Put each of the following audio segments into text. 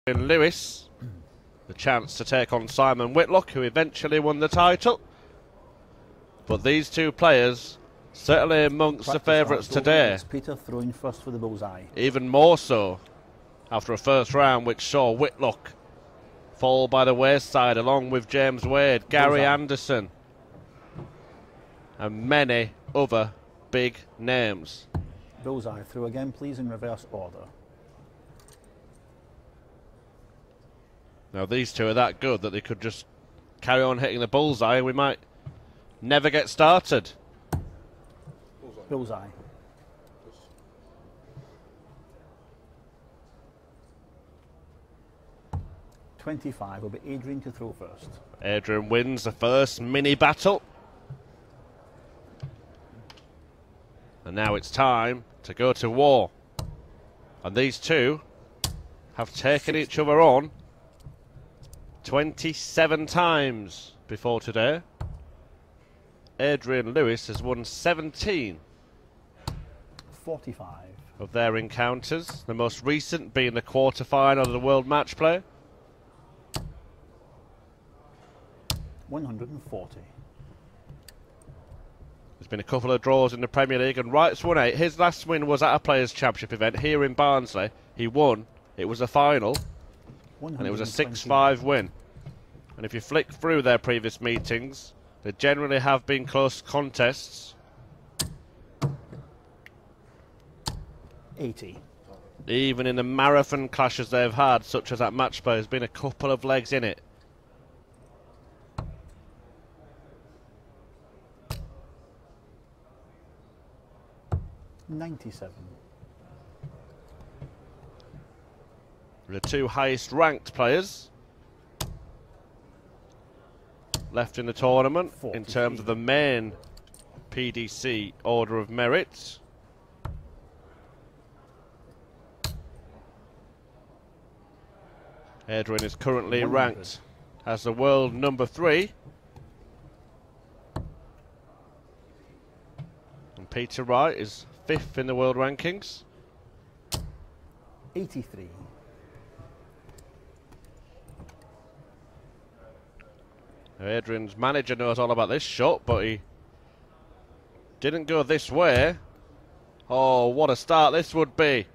Lewis the chance to take on Simon Whitlock, who eventually won the title. But these two players certainly amongst the favourites today. Peter throwing first for the bullseye. Even more so after a first round which saw Whitlock fall by the wayside along with James Wade, Gary Anderson and many other big names. Bullseye through again, please, in reverse order. Now these two are that good that they could just carry on hitting the bullseye and we might never get started. Bullseye. .25 will be Adrian to throw first. Adrian wins the first mini battle. And now it's time to go to war. And these two have taken each other on 27 times before today. Adrian Lewis has won 17 45 of their encounters, the most recent being the quarter-final of the World Match Play. 140. There's been a couple of draws in the Premier League, and Wright's won 8. His last win was at a Players' Championship event here in Barnsley. He won. It was a final, and it was a 6-5 win. And if you flick through their previous meetings, they generally have been close contests. 80. Even in the marathon clashes they've had, such as that match play, there's been a couple of legs in it. .97. The two highest ranked players left in the tournament 43. in terms of the main PDC order of merit. Adrian is currently 100. ranked as the world number 3. And Peter Wright is 5th in the world rankings. 83. Adrian's manager knows all about this shot, but he didn't go this way. Oh, what a start this would be.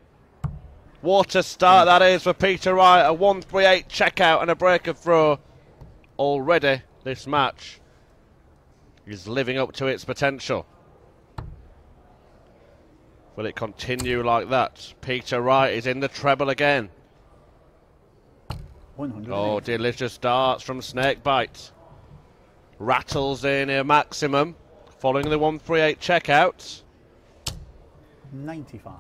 What a start that is for Peter Wright. A 1-3-8 checkout and a break of throw. Already, this match is living up to its potential. Will it continue like that? Peter Wright is in the treble again. 100. Oh, delicious darts from Snakebite. Rattles in a maximum following the 1-3-8 checkout. 95.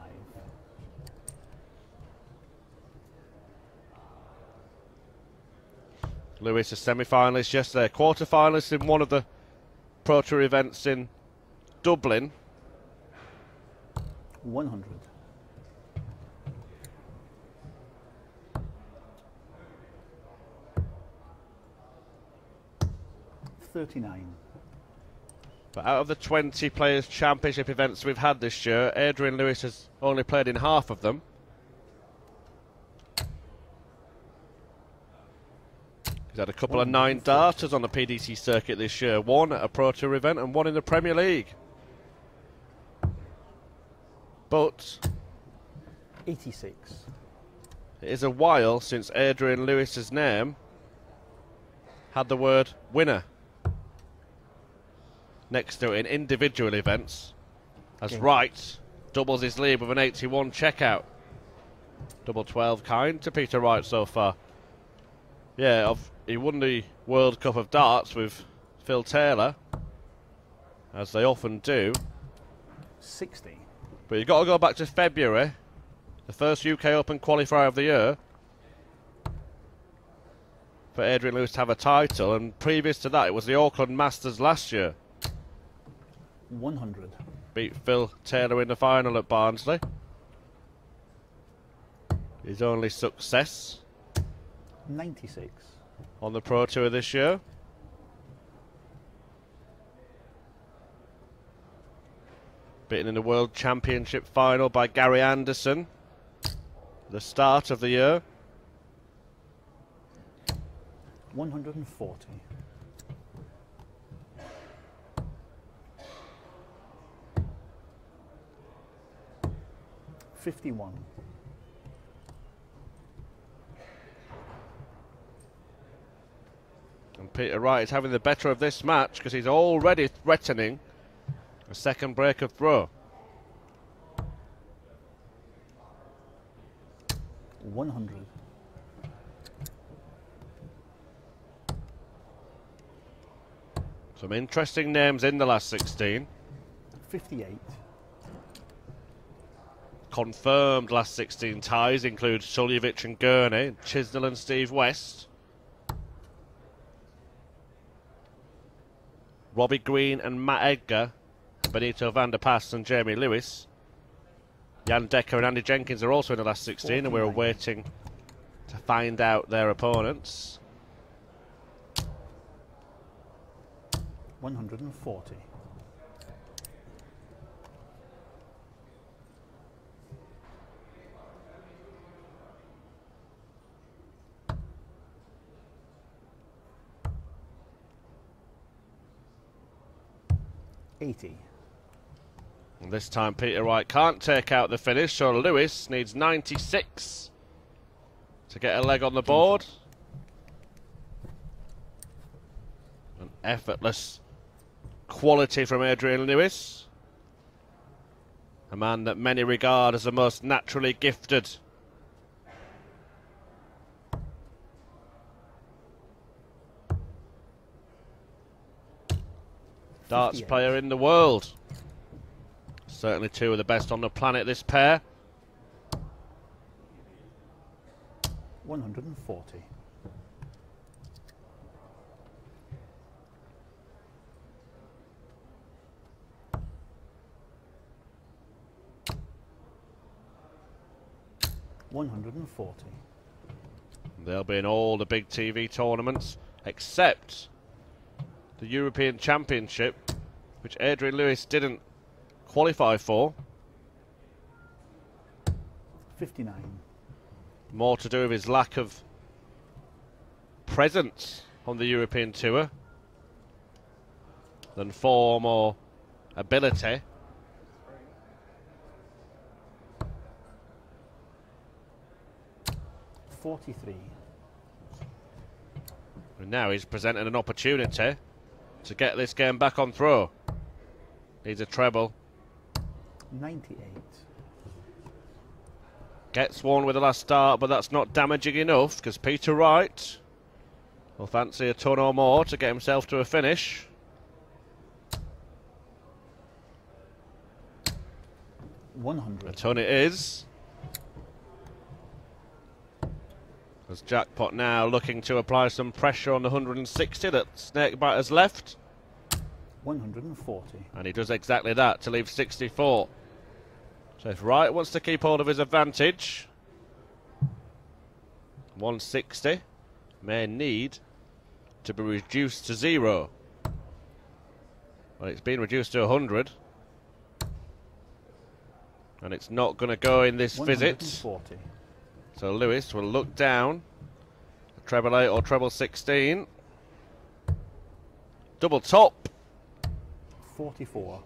Lewis, a semi-finalist yesterday, quarter-finalist in one of the Pro Tour events in Dublin. 100. .39. But out of the 20 Players' Championship events we've had this year, Adrian Lewis has only played in half of them. He's had a couple of 9 darters on the PDC circuit this year, one at a Pro Tour event and one in the Premier League. But 86. it is a while since Adrian Lewis's name had the word winner next to it in individual events, as Wright doubles his lead with an 81 checkout. Double 12 kind to Peter Wright so far. Yeah, he won the World Cup of Darts with Phil Taylor, as they often do. 60. But you've got to go back to February, the first UK Open qualifier of the year, for Adrian Lewis to have a title, and previous to that it was the Auckland Masters last year. 100. Beat Phil Taylor in the final at Barnsley. His only success 96. on the Pro Tour this year. Beaten in the World Championship final by Gary Anderson at the start of the year. 140. 51. And Peter Wright is having the better of this match because he's already threatening a second break of throw. 100. 'Some interesting names in the last 16. 58. Confirmed last 16 ties include Suljevic and Gurney, Chisnell and Steve West, Robbie Green and Matt Edgar, Benito van der Pas and Jamie Lewis. Jan Decker and Andy Jenkins are also in the last 16, and we're waiting to find out their opponents. 140. 80. And this time Peter Wright can't take out the finish, so Lewis needs 96 to get a leg on the board. An effortless quality from Adrian Lewis, a man that many regard as the most naturally gifted. Darts player in the world. Certainly two of the best on the planet, this pair. 140. 140. They'll be in all the big TV tournaments except the European Championship, which Adrian Lewis didn't qualify for. 59. More to do with his lack of presence on the European Tour than form or ability. $43. And now he's presented an opportunity to get this game back on throw. Needs a treble. 98. Gets one with the last start, but that's not damaging enough because Peter Wright will fancy a ton or more to get himself to a finish. 100. A ton it is. As Jackpot now looking to apply some pressure on the 160 that Snakebite has left. 140. And he does exactly that to leave 64. So if Wright wants to keep hold of his advantage, 160 may need to be reduced to 0. Well, it's been reduced to 100. And it's not going to go in this visit. 140. So Lewis will look down. Treble 8 or treble 16. Double top. 44.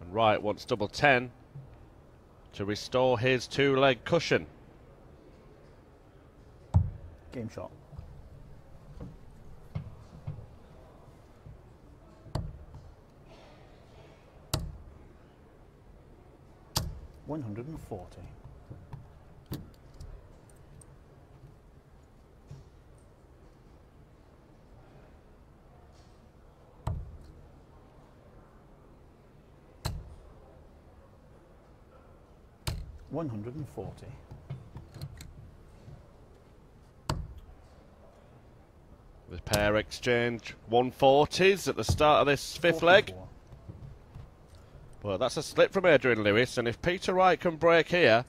And Wright wants double 10 to restore his two-leg cushion. Game shot. $140. 140. The pair exchange 140s at the start of this fifth leg. Well, that's a slip from Adrian Lewis, and if Peter Wright can break here,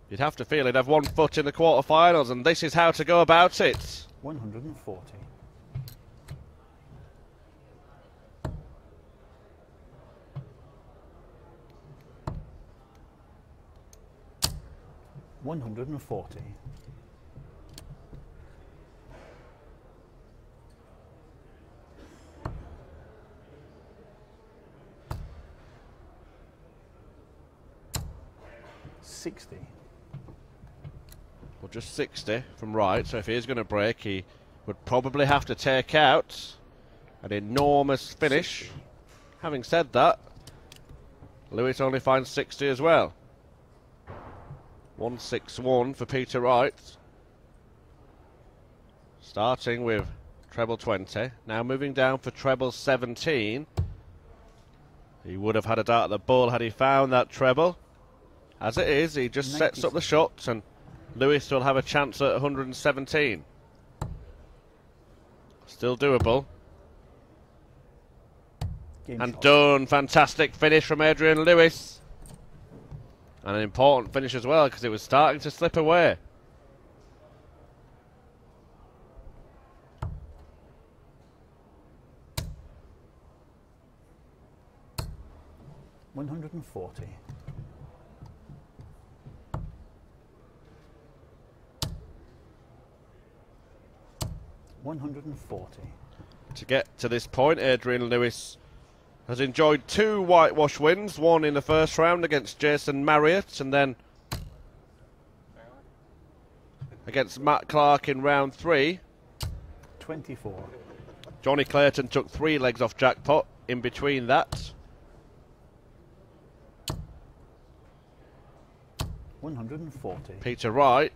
you'd have to feel he'd have 1 foot in the quarterfinals, and this is how to go about it. 140. 140. $60. Well, just 60 from Wright, so if he is going to break, he would probably have to take out an enormous finish. 60. Having said that, Lewis only finds 60 as well. 161 for Peter Wright. Starting with treble 20, now moving down for treble 17. He would have had a dart at the ball had he found that treble. As it is, he just sets up the shots and Lewis will have a chance at 117. Still doable. And done. Fantastic finish from Adrian Lewis. And an important finish as well, because it was starting to slip away. $140. $140. To get to this point, Adrian Lewis has enjoyed 2 whitewash wins, one in the first round against Jason Marriott and then against Matt Clark in round 3. 24. Johnny Clayton took 3 legs off jackpot in between that. 140. Peter Wright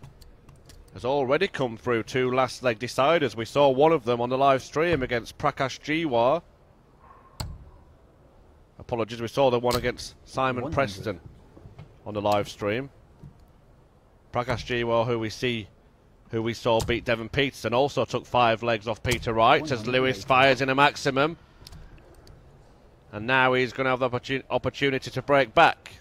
has already come through 2 last leg deciders. We saw one of them on the live stream against Prakash Jiwar. Apologies, we saw the one against Simon 100. Preston on the live stream. Prakash Jiwar, who we saw beat Devon Peterson, also took 5 legs off Peter Wright as Lewis fires in a maximum. And now he's going to have the opportunity to break back.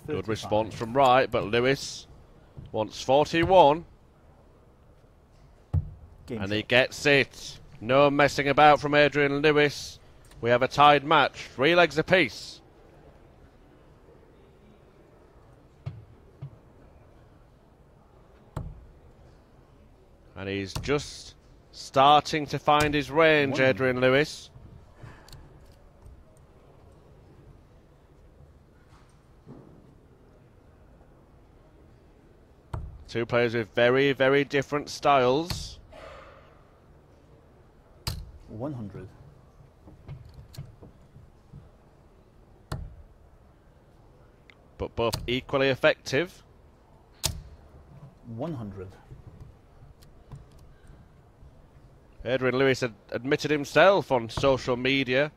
Good response from Wright, but Lewis wants 41. And he gets it. No messing about from Adrian Lewis. We have a tied match. 3 legs apiece. And he's just starting to find his range, Adrian Lewis. Two players with very, very different styles. 100. But both equally effective. 100. Adrian Lewis had admitted himself on social media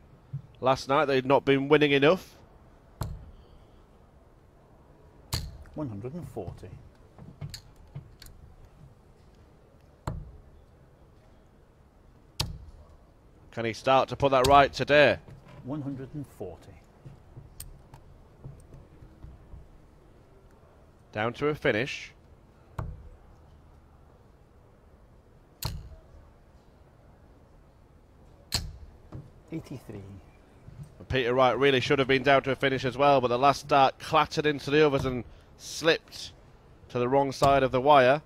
last night that he'd not been winning enough. 140. Can he start to put that right today? 140. Down to a finish. $83. Peter Wright really should have been down to a finish as well, but the last dart clattered into the others and slipped to the wrong side of the wire,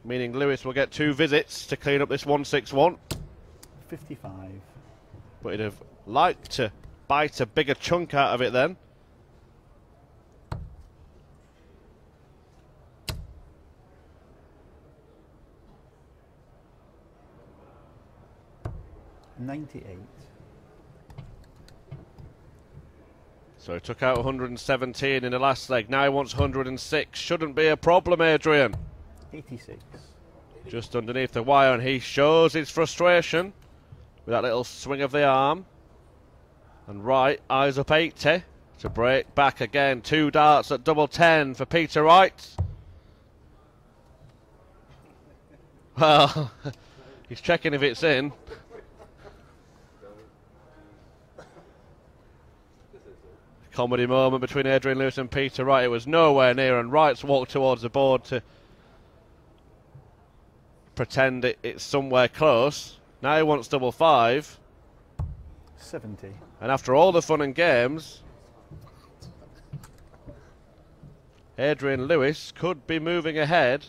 meaning Lewis will get 2 visits to clean up this 161. 55. But he'd have liked to bite a bigger chunk out of it then. $98. So he took out 117 in the last leg. Now he wants 106. Shouldn't be a problem, Adrian. 86. Just underneath the wire, and he shows his frustration with that little swing of the arm. And Wright eyes up 80 to break back again. 2 darts at double 10 for Peter Wright. Well, he's checking if it's in. Comedy moment between Adrian Lewis and Peter Wright. It was nowhere near, and Wright's walked towards the board to pretend it's somewhere close. Now he wants double 5. 70. And after all the fun and games, Adrian Lewis could be moving ahead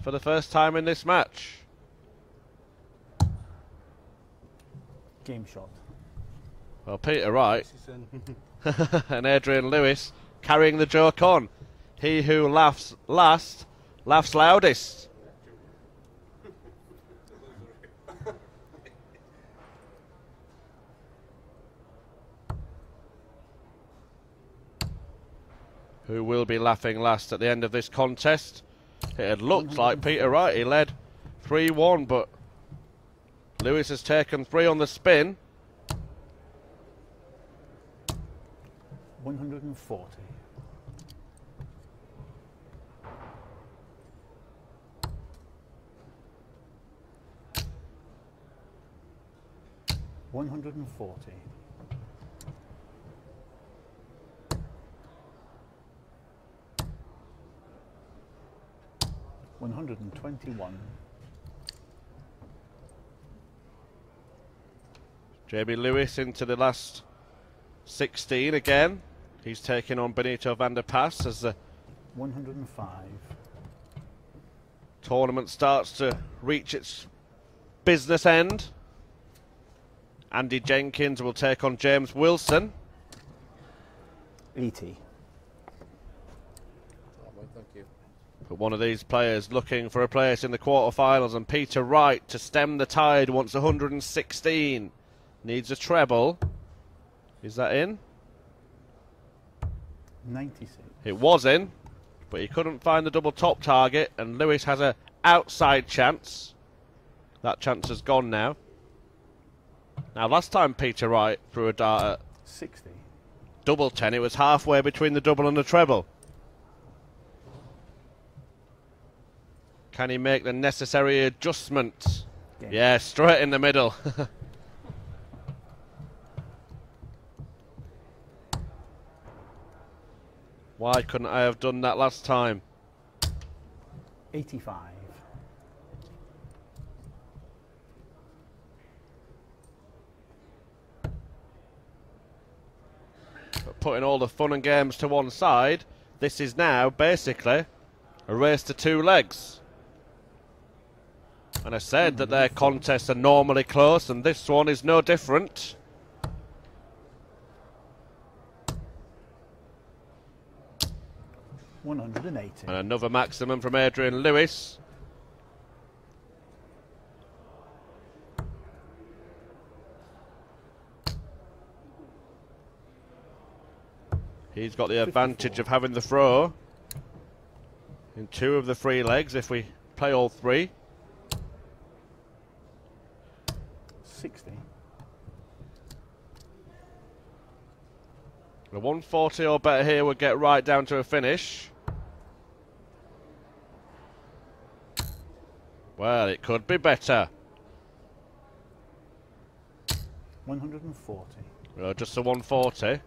for the first time in this match. Game shot. Well, Peter Wright and Adrian Lewis carrying the joke on. He who laughs last, laughs loudest. Who will be laughing last at the end of this contest? It had looked like Peter Wright. He led 3-1, but Lewis has taken 3 on the spin. 140. 140. 121. Jamie Lewis into the last 16 again. He's taking on Benito van der Pas as the 105. tournament starts to reach its business end. Andy Jenkins will take on James Wilson. 80. Thank you. But one of these players looking for a place in the quarterfinals, and Peter Wright to stem the tide wants 116. Needs a treble. Is that in? 96. It was in, but he couldn't find the double top target, and Lewis has an outside chance. That chance has gone now. Now, last time Peter Wright threw a dart at 60. double 10, it was halfway between the double and the treble. Can he make the necessary adjustment? Yeah, straight in the middle. Why couldn't I have done that last time? 85. But putting all the fun and games to one side, this is now basically a race to 2 legs. And I said that their contests are normally close, and this one is no different. $180. And another maximum from Adrian Lewis. He's got the advantage 54. of having the throw in 2 of the 3 legs if we play all 3. 60. The 140 or better here would get right down to a finish. Well, it could be better. 140. Well, just a 140.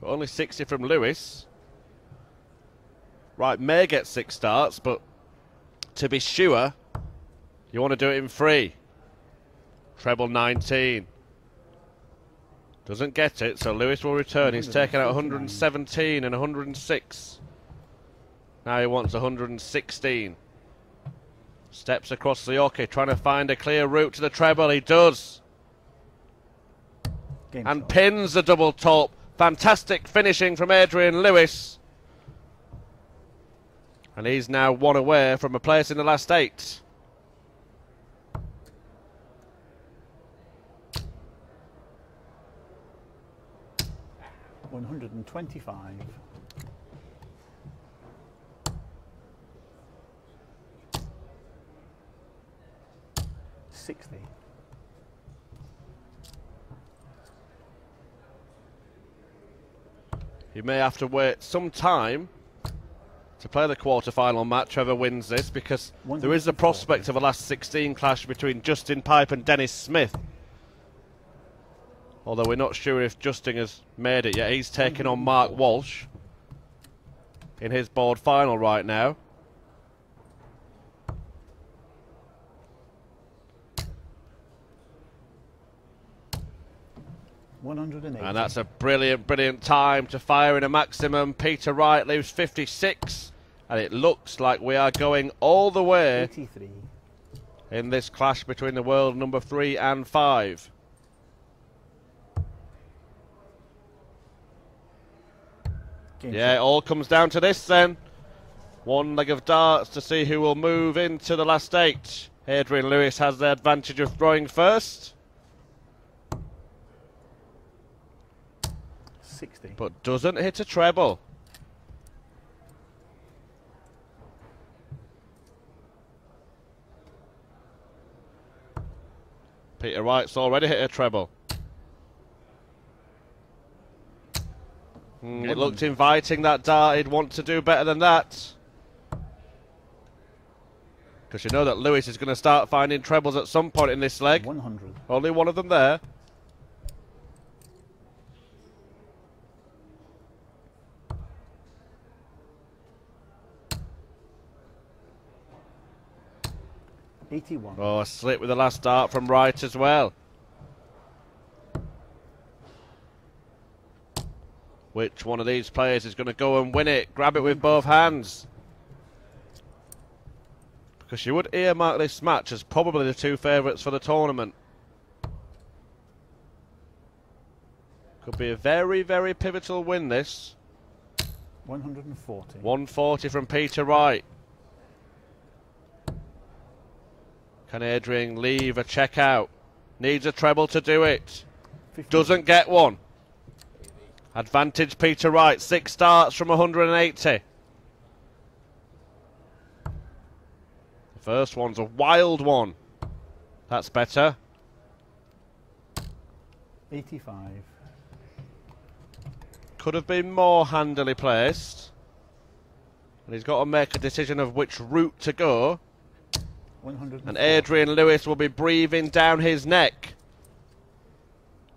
But only 60 from Lewis. Right, may get 6 starts, but to be sure, you want to do it in 3. Treble 19. Doesn't get it, so Lewis will return. He's taken out 117 and 106. Now he wants 116. Steps across the oche, trying to find a clear route to the treble. He does. And pins the double top. Fantastic finishing from Adrian Lewis. And he's now 1 away from a place in the last 8. $125. 60. You may have to wait some time to play the quarter-final match, whoever wins this, because there is a prospect of a last 16 clash between Justin Pipe and Dennis Smith. Although we're not sure if Justin has made it yet. He's taken on Mark Walsh. in his board final right now. And that's a brilliant, brilliant time to fire in a maximum. Peter Wright leaves 56. And it looks like we are going all the way 83. In this clash between the world number 3 and 5. Yeah, it all comes down to this then. One leg of darts to see who will move into the last 8. Adrian Lewis has the advantage of throwing first. 60. But doesn't hit a treble. Peter Wright's already hit a treble. It looked inviting, that dart. He'd want to do better than that. Because you know that Lewis is going to start finding trebles at some point in this leg. 100. Only one of them there. $81. Oh, a slip with the last dart from Wright as well. Which one of these players is going to go and win it? Grab it with both hands. Because you would earmark this match as probably the 2 favourites for the tournament. Could be a very, very pivotal win, this. 140. 140 from Peter Wright. Can Adrian leave a check out? Needs a treble to do it. 50. Doesn't get one. Advantage Peter Wright. 6 starts from 180. The first one's a wild one. That's better. 85. Could have been more handily placed. And he's got to make a decision of which route to go. 140. And Adrian Lewis will be breathing down his neck.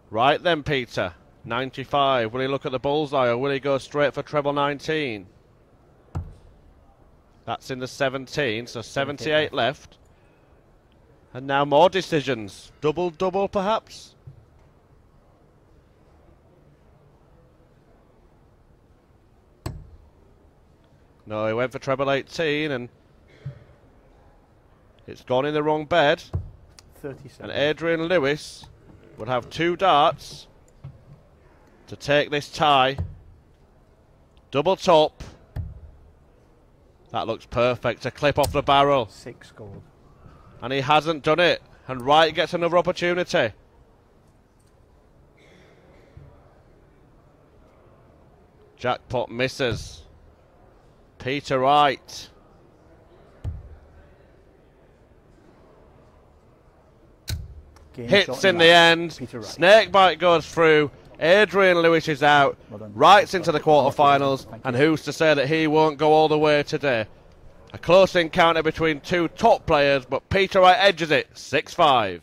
Right then, Peter. 95. Will he look at the bullseye or will he go straight for treble 19? That's in the 17, so 78 left. And now more decisions. Double, perhaps? No, he went for treble 18 and it's gone in the wrong bed. 37. And Adrian Lewis would have 2 darts to take this tie. Double top. That looks perfect. A clip off the barrel. 6 gold. And he hasn't done it. And Wright gets another opportunity. Jackpot misses. Peter Wright. Hits in the end. Snakebite goes through. Adrian Lewis is out. Wright's into the quarterfinals. And who's to say that he won't go all the way today? A close encounter between 2 top players, but Peter Wright edges it 6-5.